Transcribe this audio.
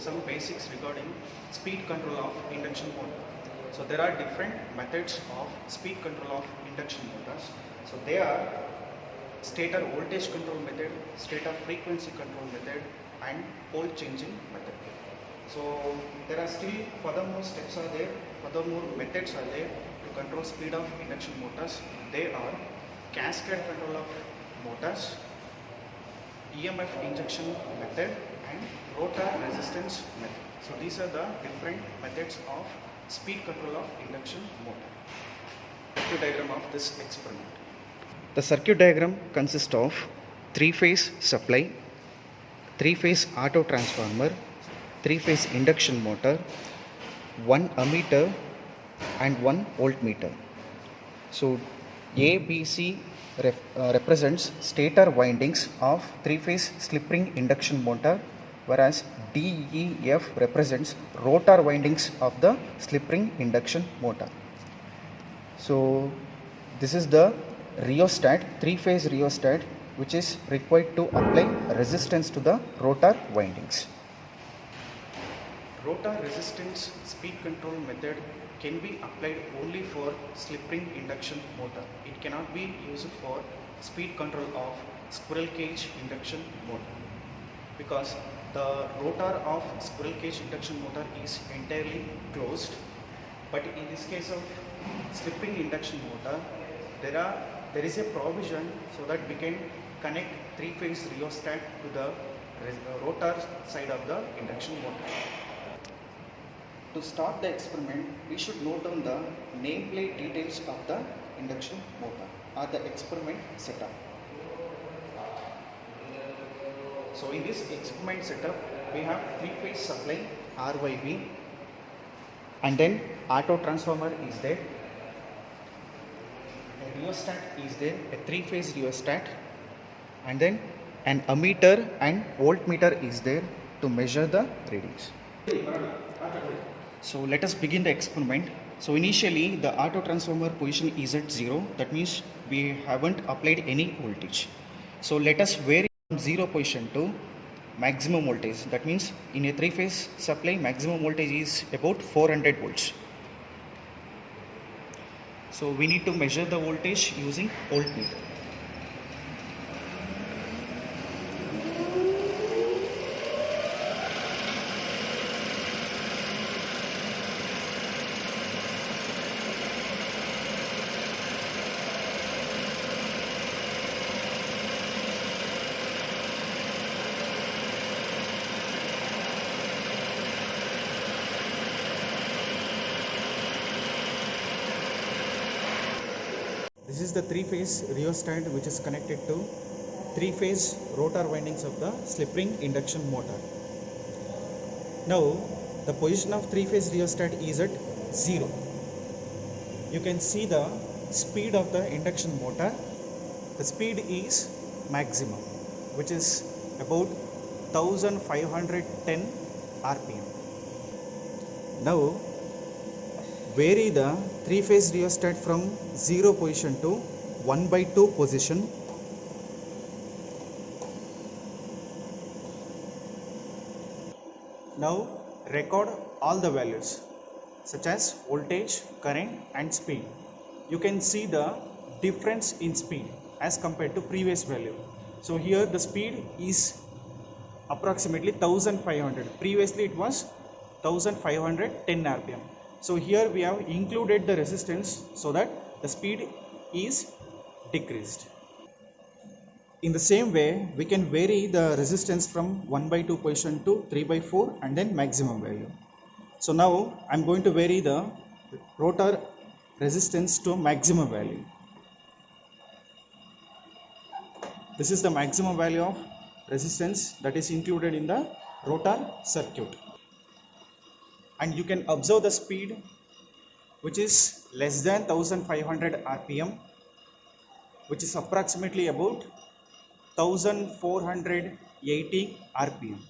some basics regarding speed control of induction motor. So there are different methods of speed control of induction motors. So they are stator voltage control method, stator frequency control method, and pole changing method. So there are still furthermore steps are there, furthermore methods are there to control speed of induction motors. They are cascade control of motors, EMF injection method, and rotor resistance method. So these are the different methods of speed control of induction motor. Circuit diagram of this experiment. The circuit diagram consists of three-phase supply, three-phase auto transformer, three-phase induction motor, one ammeter and one voltmeter. So A, B, C represents stator windings of three-phase slip ring induction motor, whereas D, E, F represents rotor windings of the slip ring induction motor. So this is the rheostat, three-phase rheostat, which is required to apply resistance to the rotor windings. Rotor resistance speed control method can be applied only for slip ring induction motor. It cannot be used for speed control of squirrel cage induction motor, because the rotor of squirrel cage induction motor is entirely closed. But in this case of slip ring induction motor, there is a provision so that we can connect three-phase rheostat to the rotor side of the induction motor. To start the experiment, we should note down the nameplate details of the induction motor or the experiment setup. So in this experiment setup, we have three-phase supply RYB, and then auto transformer is there, a rheostat is there, a three-phase rheostat, and then an ammeter and voltmeter is there to measure the readings. So let us begin the experiment. So initially the auto transformer position is at 0, that means we haven't applied any voltage. So let us vary from 0 position to maximum voltage. That means in a three-phase supply, maximum voltage is about 400 volts. So we need to measure the voltage using voltmeter. This is the three-phase rheostat which is connected to three-phase rotor windings of the slip ring induction motor. Now the position of three-phase rheostat is at 0. You can see the speed of the induction motor. The speed is maximum, which is about 1510 RPM. Now vary the three-phase rheostat from 0 position to 1/2 position. Now record all the values such as voltage, current and speed. You can see the difference in speed as compared to previous value. So here the speed is approximately 1500. Previously it was 1510 RPM. So here we have included the resistance so that the speed is decreased. In the same way, we can vary the resistance from 1/2 position to 3/4 and then maximum value. So now I am going to vary the rotor resistance to maximum value. This is the maximum value of resistance that is included in the rotor circuit. And you can observe the speed which is less than 1500 RPM, which is approximately about 1480 RPM.